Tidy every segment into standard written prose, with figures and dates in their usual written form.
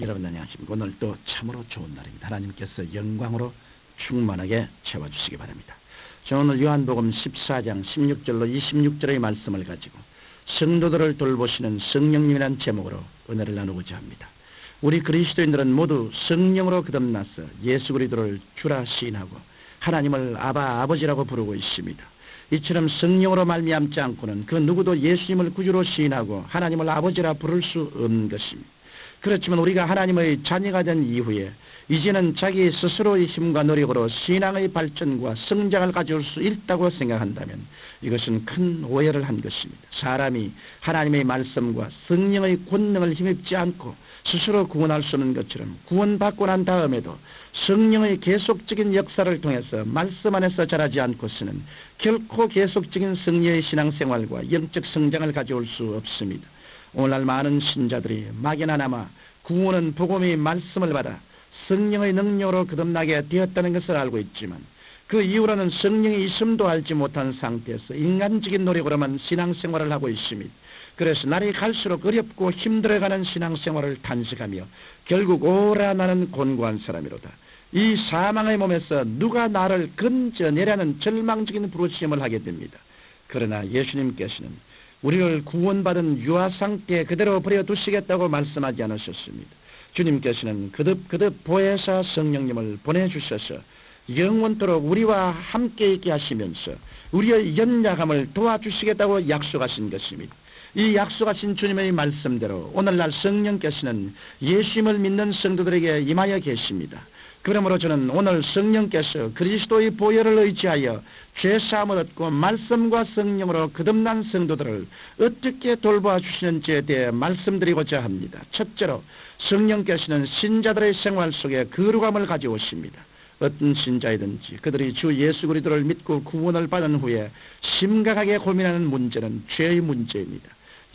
여러분 안녕하십니까. 오늘 또 참으로 좋은 날입니다. 하나님께서 영광으로 충만하게 채워주시기 바랍니다. 저는 오늘 요한복음 14장 16절로 26절의 말씀을 가지고 성도들을 돌보시는 성령님이라는 제목으로 은혜를 나누고자 합니다. 우리 그리스도인들은 모두 성령으로 거듭나서 예수 그리스도를 주라 시인하고 하나님을 아버지라고 부르고 있습니다. 이처럼 성령으로 말미암지 않고는 그 누구도 예수님을 구주로 시인하고 하나님을 아버지라 부를 수 없는 것입니다. 그렇지만 우리가 하나님의 자녀가 된 이후에 이제는 자기 스스로의 힘과 노력으로 신앙의 발전과 성장을 가져올 수 있다고 생각한다면 이것은 큰 오해를 한 것입니다. 사람이 하나님의 말씀과 성령의 권능을 힘입지 않고 스스로 구원할 수 없는 것처럼 구원받고 난 다음에도 성령의 계속적인 역사를 통해서 말씀 안에서 자라지 않고서는 결코 계속적인 성령의 신앙생활과 영적 성장을 가져올 수 없습니다. 오늘날 많은 신자들이 막연하나마 구원은 복음의 말씀을 받아 성령의 능력으로 거듭나게 되었다는 것을 알고 있지만 그 이후로는 성령이 있음도 알지 못한 상태에서 인간적인 노력으로만 신앙생활을 하고 있습니다. 그래서 날이 갈수록 어렵고 힘들어가는 신앙생활을 단식하며 결국 오라 나는 곤고한 사람이로다. 이 사망의 몸에서 누가 나를 건져내라는 절망적인 부르심을 하게 됩니다. 그러나 예수님께서는 우리를 구원받은 유아 상태에 그대로 버려두시겠다고 말씀하지 않으셨습니다. 주님께서는 거듭 보혜사 성령님을 보내주셔서 영원토록 우리와 함께 있게 하시면서 우리의 연약함을 도와주시겠다고 약속하신 것입니다. 이 약속하신 주님의 말씀대로 오늘날 성령께서는 예수님을 믿는 성도들에게 임하여 계십니다. 그러므로 저는 오늘 성령께서 그리스도의 보혈을 의지하여 죄사함을 얻고 말씀과 성령으로 거듭난 성도들을 어떻게 돌보아 주시는지에 대해 말씀드리고자 합니다. 첫째로 성령께서는 신자들의 생활 속에 거룩함을 가져오십니다. 어떤 신자이든지 그들이 주 예수 그리스도를 믿고 구원을 받은 후에 심각하게 고민하는 문제는 죄의 문제입니다.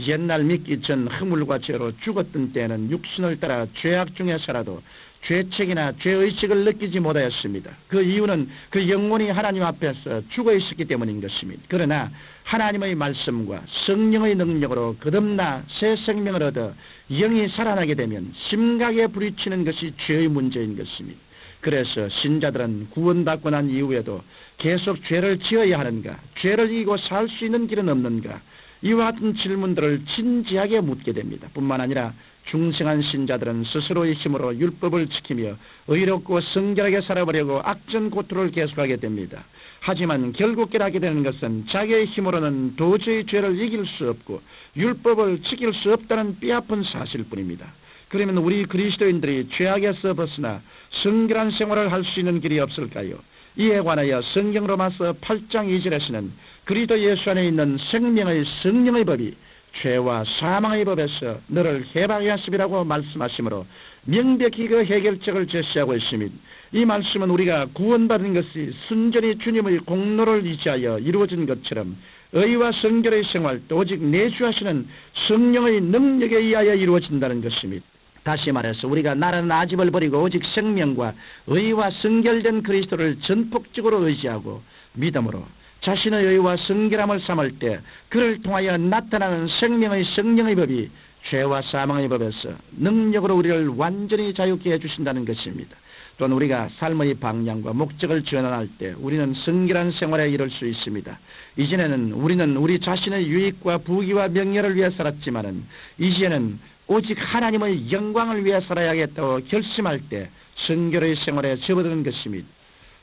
옛날 믿기 전 허물과 죄로 죽었던 때에는 육신을 따라 죄악 중에 살아도 죄책이나 죄의식을 느끼지 못하였습니다. 그 이유는 그 영혼이 하나님 앞에서 죽어 있었기 때문인 것입니다. 그러나 하나님의 말씀과 성령의 능력으로 거듭나 새 생명을 얻어 영이 살아나게 되면 심각하게 부딪히는 것이 죄의 문제인 것입니다. 그래서 신자들은 구원받고 난 이후에도 계속 죄를 지어야 하는가, 죄를 이기고 살 수 있는 길은 없는가, 이와 같은 질문들을 진지하게 묻게 됩니다. 뿐만 아니라 중생한 신자들은 스스로의 힘으로 율법을 지키며 의롭고 성결하게 살아보려고 악전 고투를 계속하게 됩니다. 하지만 결국 깨닫게 되는 것은 자기의 힘으로는 도저히 죄를 이길 수 없고 율법을 지킬 수 없다는 뼈아픈 사실뿐입니다. 그러면 우리 그리스도인들이 죄악에서 벗어나 성결한 생활을 할 수 있는 길이 없을까요? 이에 관하여 성경 로마서 8장 2절에서는 그리스도 예수 안에 있는 생명의 성령의 법이 죄와 사망의 법에서 너를 해방하게 하심이라고 말씀하시므로 명백히 그 해결책을 제시하고 있습니다. 이 말씀은 우리가 구원받은 것이 순전히 주님의 공로를 의지하여 이루어진 것처럼 의와 성결의 생활도 오직 내주하시는 성령의 능력에 의하여 이루어진다는 것입니다. 다시 말해서 우리가 나라는 아집을 버리고 오직 생명과 의와 성결된 그리스도를 전폭적으로 의지하고 믿음으로 자신의 의와 성결함을 삼을 때 그를 통하여 나타나는 생명의 성령의 법이 죄와 사망의 법에서 능력으로 우리를 완전히 자유케 해주신다는 것입니다. 또한 우리가 삶의 방향과 목적을 전환할 때 우리는 성결한 생활에 이를 수 있습니다. 이전에는 우리는 우리 자신의 유익과 부귀와 명예를 위해 살았지만은 이제는 오직 하나님의 영광을 위해 살아야겠다고 결심할 때 성결의 생활에 접어드는 것입니다.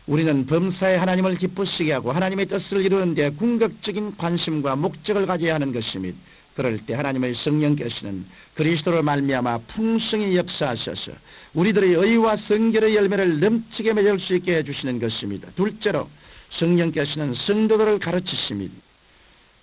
우리는 범사에 하나님을 기쁘시게 하고 하나님의 뜻을 이루는 데 궁극적인 관심과 목적을 가져야 하는 것입니다. 그럴 때 하나님의 성령께서는 그리스도로 말미암아 풍성히 역사하셔서 우리들의 의와 성결의 열매를 넘치게 맺을 수 있게 해주시는 것입니다. 둘째로 성령께서는 성도들을 가르치십니다.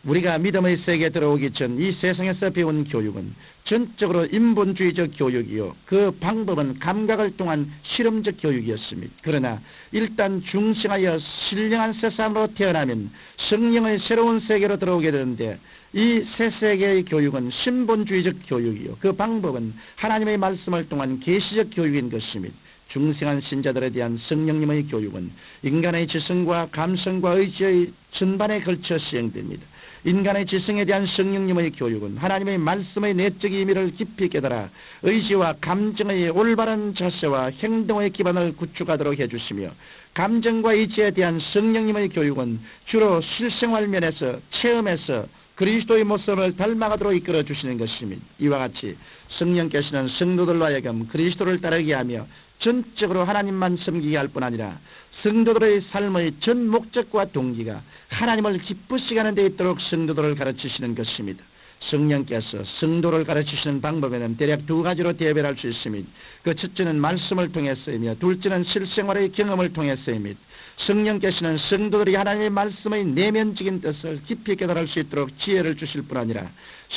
우리가 믿음의 세계에 들어오기 전 이 세상에서 배운 교육은 전적으로 인본주의적 교육이요. 그 방법은 감각을 통한 실험적 교육이었습니다. 그러나 일단 중생하여 신령한 새 사람으로 태어나면 성령의 새로운 세계로 들어오게 되는데 이 새 세계의 교육은 신본주의적 교육이요. 그 방법은 하나님의 말씀을 통한 계시적 교육인 것입니다. 중생한 신자들에 대한 성령님의 교육은 인간의 지성과 감성과 의지의 전반에 걸쳐 시행됩니다. 인간의 지성에 대한 성령님의 교육은 하나님의 말씀의 내적 의미를 깊이 깨달아 의지와 감정의 올바른 자세와 행동의 기반을 구축하도록 해주시며, 감정과 의지에 대한 성령님의 교육은 주로 실생활 면에서 체험에서 그리스도의 모습을 닮아가도록 이끌어 주시는 것입니다. 이와 같이 성령께서는 성도들로 하여금 그리스도를 따르게 하며 전적으로 하나님만 섬기게 할 뿐 아니라 성도들의 삶의 전 목적과 동기가 하나님을 기쁘시게 하는 데 있도록 성도들을 가르치시는 것입니다. 성령께서 성도를 가르치시는 방법에는 대략 두 가지로 대별할 수 있습니다. 그 첫째는 말씀을 통해서이며 둘째는 실생활의 경험을 통해서입니다. 성령께서는 성도들이 하나님의 말씀의 내면적인 뜻을 깊이 깨달을 수 있도록 지혜를 주실 뿐 아니라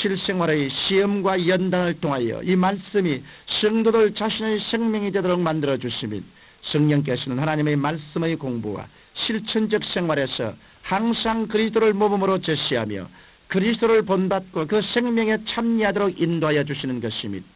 실생활의 시험과 연단을 통하여 이 말씀이 성도들 자신의 생명이 되도록 만들어 주십니다. 성령께서는 하나님의 말씀의 공부와 실천적 생활에서 항상 그리스도를 모범으로 제시하며 그리스도를 본받고 그 생명에 참여하도록 인도하여 주시는 것입니다.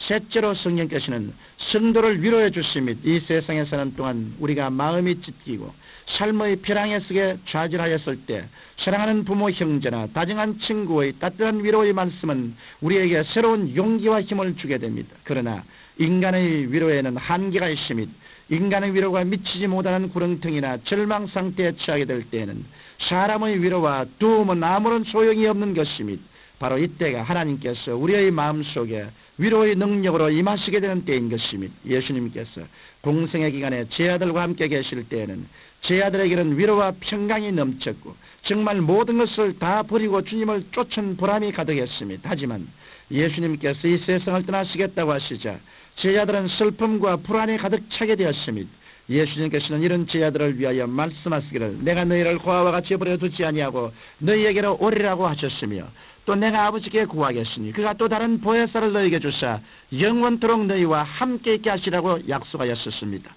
셋째로 성령께서는 성도를 위로해 주십니다. 이 세상에 사는 동안 우리가 마음이 찢기고 삶의 벼랑에 속에 좌절하였을 때 사랑하는 부모 형제나 다정한 친구의 따뜻한 위로의 말씀은 우리에게 새로운 용기와 힘을 주게 됩니다. 그러나 인간의 위로에는 한계가 있습니다. 인간의 위로가 미치지 못하는 구렁텅이나 절망 상태에 처하게 될 때에는 사람의 위로와 도움은 아무런 소용이 없는 것입니다. 바로 이때가 하나님께서 우리의 마음속에 위로의 능력으로 임하시게 되는 때인 것입니다. 예수님께서 공생의 기간에 제 아들과 함께 계실 때에는 제 아들에게는 위로와 평강이 넘쳤고 정말 모든 것을 다 버리고 주님을 쫓은 보람이 가득했습니다. 하지만 예수님께서 이 세상을 떠나시겠다고 하시자 제 아들은 슬픔과 불안이 가득 차게 되었습니다. 예수님께서는 이런 제 아들을 위하여 말씀하시기를 내가 너희를 고아와 같이 버려두지 아니하고 너희에게로 오리라고 하셨으며 또 내가 아버지께 구하겠으니 그가 또 다른 보혜사를 너희에게 주사 영원토록 너희와 함께 있게 하시라고 약속하였었습니다.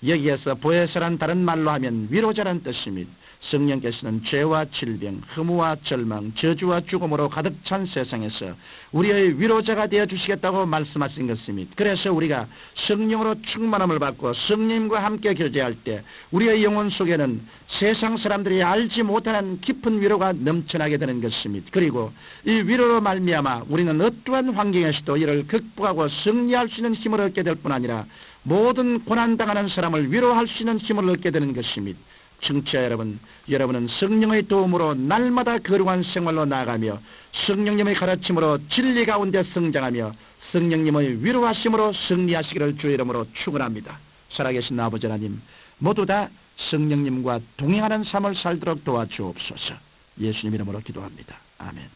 여기에서 보혜사란 다른 말로 하면 위로자란 뜻입니다. 성령께서는 죄와 질병, 흠우와 절망, 저주와 죽음으로 가득 찬 세상에서 우리의 위로자가 되어주시겠다고 말씀하신 것입니다. 그래서 우리가 성령으로 충만함을 받고 성령님과 함께 교제할 때 우리의 영혼 속에는 세상 사람들이 알지 못하는 깊은 위로가 넘쳐나게 되는 것입니다. 그리고 이 위로로 말미암아 우리는 어떠한 환경에서도 이를 극복하고 승리할 수 있는 힘을 얻게 될 뿐 아니라 모든 고난당하는 사람을 위로할 수 있는 힘을 얻게 되는 것입니다. 청취자 여러분, 여러분은 성령의 도움으로 날마다 거룩한 생활로 나아가며 성령님의 가르침으로 진리 가운데 성장하며 성령님의 위로하심으로 승리하시기를 주의 이름으로 축원합니다. 살아계신 아버지 하나님, 모두 다 성령님과 동행하는 삶을 살도록 도와주옵소서. 예수님 이름으로 기도합니다. 아멘.